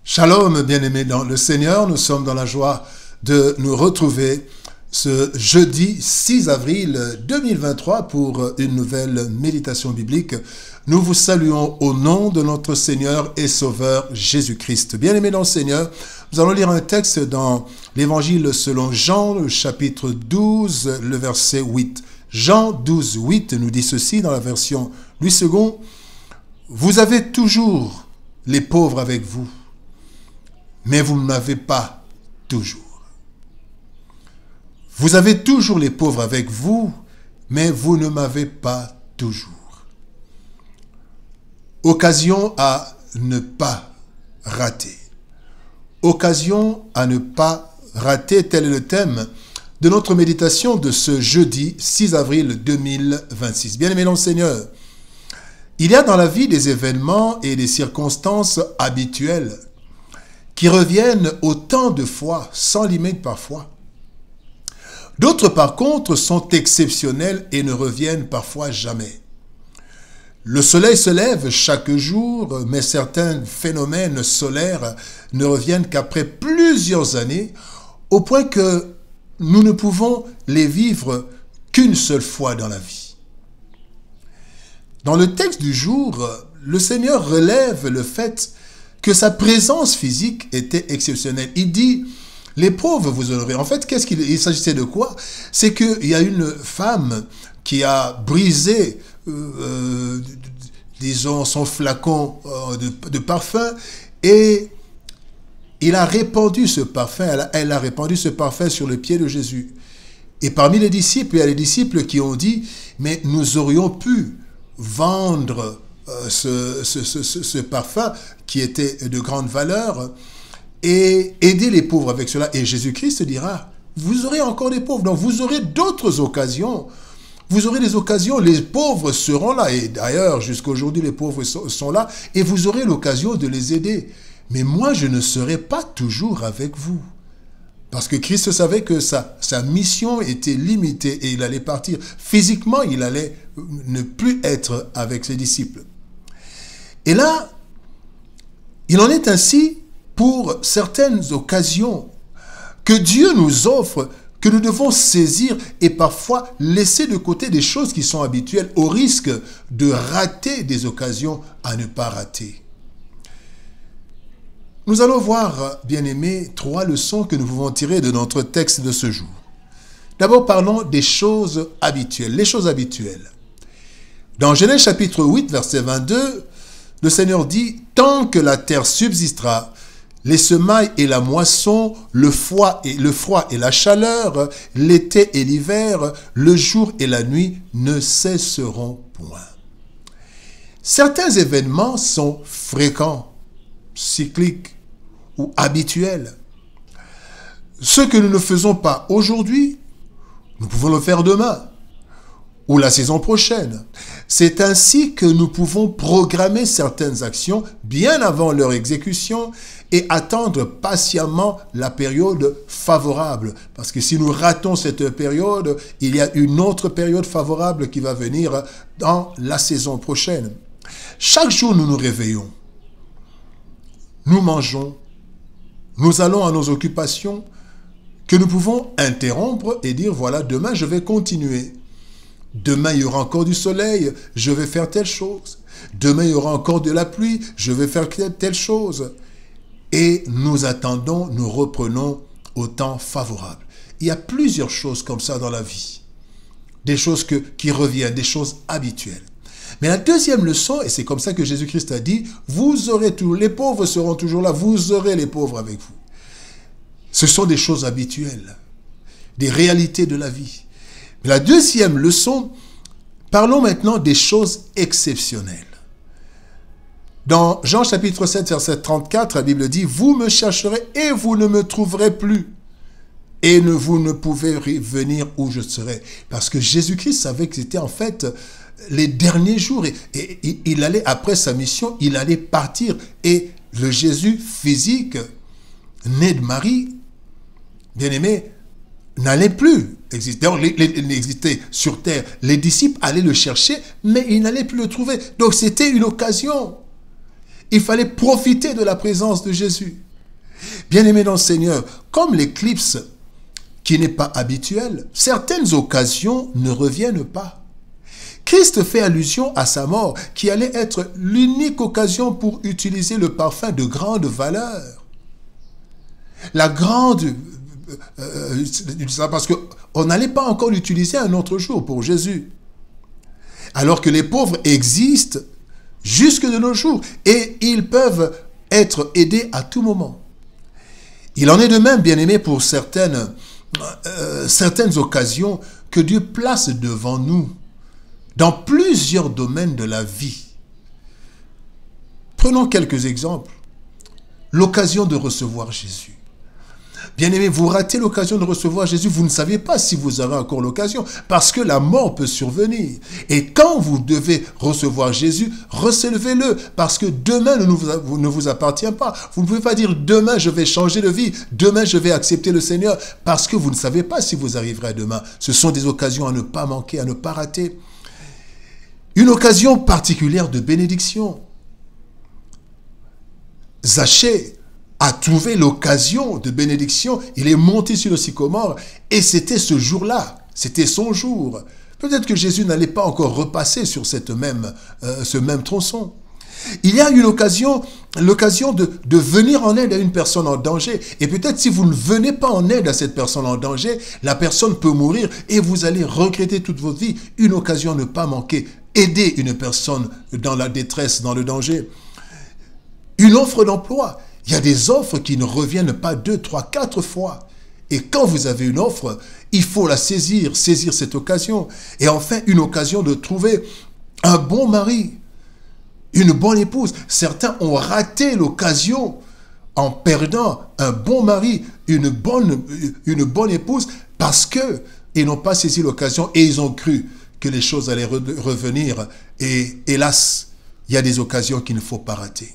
Shalom, bien-aimés dans le Seigneur, nous sommes dans la joie de nous retrouver ce jeudi 6 avril 2023 pour une nouvelle méditation biblique. Nous vous saluons au nom de notre Seigneur et Sauveur Jésus-Christ. Bien-aimés dans le Seigneur, nous allons lire un texte dans l'Évangile selon Jean, le chapitre 12, le verset 8. Jean 12, 8 nous dit ceci dans la version Louis II. « Vous avez toujours les pauvres avec vous, mais vous ne m'avez pas toujours. Vous avez toujours les pauvres avec vous, mais vous ne m'avez pas toujours. » Occasion à ne pas rater. Occasion à ne pas rater, tel est le thème de notre méditation de ce jeudi 6 avril 2026. Bien-aimés dans le Seigneur, il y a dans la vie des événements et des circonstances habituelles qui reviennent autant de fois, sans limite parfois. D'autres, par contre, sont exceptionnels et ne reviennent parfois jamais. Le soleil se lève chaque jour, mais certains phénomènes solaires ne reviennent qu'après plusieurs années, au point que nous ne pouvons les vivre qu'une seule fois dans la vie. Dans le texte du jour, le Seigneur relève le fait que sa présence physique était exceptionnelle. Il dit, les pauvres vous aurez. En fait, il s'agissait de quoi? C'est qu'il y a une femme qui a brisé, disons, son flacon de parfum et il a répandu ce parfum, elle a répandu ce parfum sur le pied de Jésus. Et parmi les disciples, il y a les disciples qui ont dit, mais nous aurions pu vendre ce parfum qui était de grande valeur et aider les pauvres avec cela. Et Jésus-Christ dira, vous aurez encore des pauvres, donc vous aurez d'autres occasions. Vous aurez des occasions, les pauvres seront là. Et d'ailleurs, jusqu'à aujourd'hui, les pauvres sont là et vous aurez l'occasion de les aider. Mais moi, je ne serai pas toujours avec vous. Parce que Christ savait que sa mission était limitée et il allait partir. Physiquement, il allait ne plus être avec ses disciples. Et là, il en est ainsi pour certaines occasions que Dieu nous offre, que nous devons saisir et parfois laisser de côté des choses qui sont habituelles au risque de rater des occasions à ne pas rater. Nous allons voir, bien-aimés, 3 leçons que nous pouvons tirer de notre texte de ce jour. D'abord, parlons des choses habituelles, les choses habituelles. Dans Genèse chapitre 8, verset 22, le Seigneur dit, « Tant que la terre subsistera, les semailles et la moisson, le froid et la chaleur, l'été et l'hiver, le jour et la nuit ne cesseront point. » Certains événements sont fréquents, cycliques ou habituels. Ce que nous ne faisons pas aujourd'hui, nous pouvons le faire demain ou la saison prochaine. C'est ainsi que nous pouvons programmer certaines actions bien avant leur exécution et attendre patiemment la période favorable. Parce que si nous ratons cette période, il y a une autre période favorable qui va venir dans la saison prochaine. Chaque jour, nous nous réveillons. Nous mangeons. Nous allons à nos occupations que nous pouvons interrompre et dire, voilà, demain, je vais continuer. Demain, il y aura encore du soleil, je vais faire telle chose. Demain, il y aura encore de la pluie, je vais faire telle chose. Et nous attendons, nous reprenons au temps favorable. Il y a plusieurs choses comme ça dans la vie. Des choses qui reviennent, des choses habituelles. Mais la deuxième leçon, et c'est comme ça que Jésus-Christ a dit, vous aurez tout, les pauvres seront toujours là, vous aurez les pauvres avec vous. Ce sont des choses habituelles, des réalités de la vie. Mais la deuxième leçon, parlons maintenant des choses exceptionnelles. Dans Jean chapitre 7, verset 34, la Bible dit, « Vous me chercherez et vous ne me trouverez plus. Et vous ne pouvez venir où je serai. » Parce que Jésus-Christ savait que c'était en fait les derniers jours. Et il allait, après sa mission, il allait partir. Et le Jésus physique, né de Marie, bien-aimé, n'allait plus exister. Il existait sur terre. Les disciples allaient le chercher, mais ils n'allaient plus le trouver. Donc c'était une occasion. Il fallait profiter de la présence de Jésus. Bien-aimés dans le Seigneur, comme l'éclipse qui n'est pas habituelle, certaines occasions ne reviennent pas. Christ fait allusion à sa mort, qui allait être l'unique occasion pour utiliser le parfum de grande valeur. La grande... parce qu'on n'allait pas encore l'utiliser un autre jour pour Jésus. Alors que les pauvres existent jusque de nos jours et ils peuvent être aidés à tout moment. Il en est de même, bien-aimés, pour certaines occasions que Dieu place devant nous dans plusieurs domaines de la vie. Prenons quelques exemples. L'occasion de recevoir Jésus. Bien-aimés, vous ratez l'occasion de recevoir Jésus, vous ne savez pas si vous aurez encore l'occasion, parce que la mort peut survenir. Et quand vous devez recevoir Jésus, recevez-le, parce que demain ne vous appartient pas. Vous ne pouvez pas dire demain je vais changer de vie, demain je vais accepter le Seigneur, parce que vous ne savez pas si vous arriverez demain. Ce sont des occasions à ne pas manquer, à ne pas rater. Une occasion particulière de bénédiction. Zachée a trouvé l'occasion de bénédiction, il est monté sur le sycomore et c'était ce jour-là, c'était son jour. Peut-être que Jésus n'allait pas encore repasser sur ce même tronçon. Il y a une l'occasion de venir en aide à une personne en danger. Et peut-être si vous ne venez pas en aide à cette personne en danger, la personne peut mourir et vous allez regretter toute votre vie. Une occasion à ne pas manquer. Aider une personne dans la détresse, dans le danger. Une offre d'emploi. Il y a des offres qui ne reviennent pas 2, 3, 4 fois. Et quand vous avez une offre, il faut la saisir cette occasion. Et enfin, une occasion de trouver un bon mari, une bonne épouse. Certains ont raté l'occasion en perdant un bon mari, une bonne épouse, parce qu'ils n'ont pas saisi l'occasion et ils ont cru que les choses allaient revenir. Et hélas, il y a des occasions qu'il ne faut pas rater.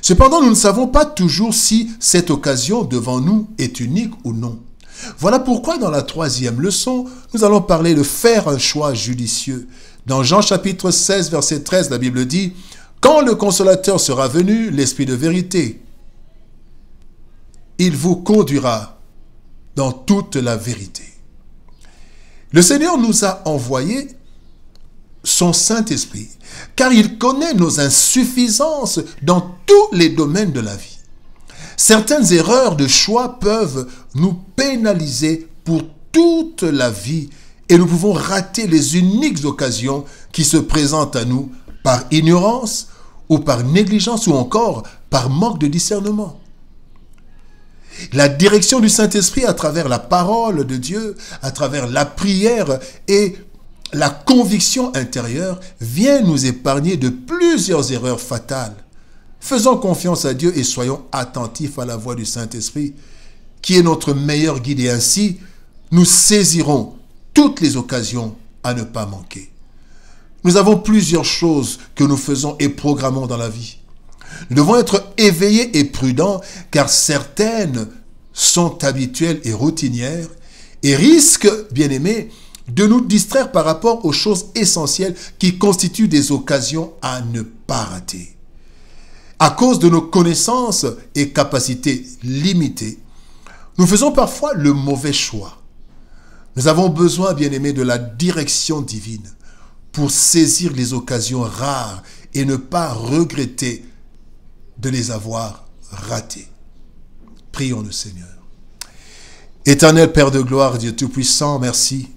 Cependant, nous ne savons pas toujours si cette occasion devant nous est unique ou non. Voilà pourquoi dans la 3e leçon, nous allons parler de faire un choix judicieux. Dans Jean chapitre 16, verset 13, la Bible dit « Quand le Consolateur sera venu, l'Esprit de vérité, il vous conduira dans toute la vérité. » Le Seigneur nous a envoyé son Saint-Esprit, car il connaît nos insuffisances dans tous les domaines de la vie. Certaines erreurs de choix peuvent nous pénaliser pour toute la vie et nous pouvons rater les uniques occasions qui se présentent à nous par ignorance ou par négligence ou encore par manque de discernement. La direction du Saint-Esprit à travers la parole de Dieu, à travers la prière et la conviction intérieure vient nous épargner de plusieurs erreurs fatales. Faisons confiance à Dieu et soyons attentifs à la voix du Saint-Esprit, qui est notre meilleur guide, et ainsi nous saisirons toutes les occasions à ne pas manquer. Nous avons plusieurs choses que nous faisons et programmons dans la vie. Nous devons être éveillés et prudents, car certaines sont habituelles et routinières et risquent, bien aimés, de nous distraire par rapport aux choses essentielles qui constituent des occasions à ne pas rater. À cause de nos connaissances et capacités limitées, nous faisons parfois le mauvais choix. Nous avons besoin, bien aimés, de la direction divine pour saisir les occasions rares et ne pas regretter de les avoir ratées. Prions le Seigneur. Éternel Père de gloire, Dieu Tout-Puissant, merci.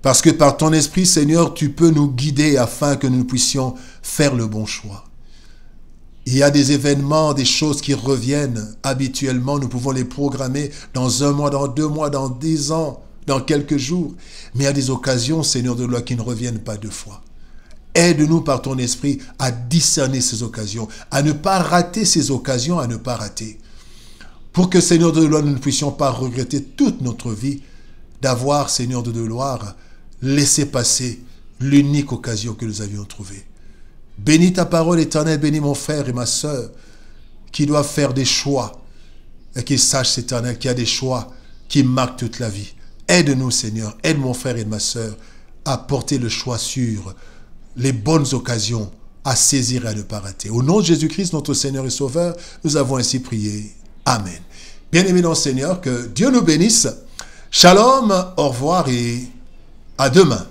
Parce que par ton Esprit, Seigneur, tu peux nous guider afin que nous puissions faire le bon choix. Il y a des événements, des choses qui reviennent habituellement. Nous pouvons les programmer dans 1 mois, dans 2 mois, dans 10 ans, dans quelques jours. Mais il y a des occasions, Seigneur de loi, qui ne reviennent pas 2 fois. Aide-nous par ton Esprit à discerner ces occasions, à ne pas rater ces occasions, à ne pas rater. Pour que, Seigneur de loi, nous ne puissions pas regretter toute notre vie d'avoir, Seigneur de gloire, laissé passer l'unique occasion que nous avions trouvée. Bénis ta parole éternelle, bénis mon frère et ma sœur qui doivent faire des choix et qu'ils sachent, éternel, qu'il y a des choix qui marquent toute la vie. Aide-nous, Seigneur, aide mon frère et ma sœur à porter le choix sur les bonnes occasions à saisir et à ne pas rater. Au nom de Jésus-Christ, notre Seigneur et Sauveur, nous avons ainsi prié. Amen. Bien-aimés dans le Seigneur, que Dieu nous bénisse. Shalom, au revoir et à demain.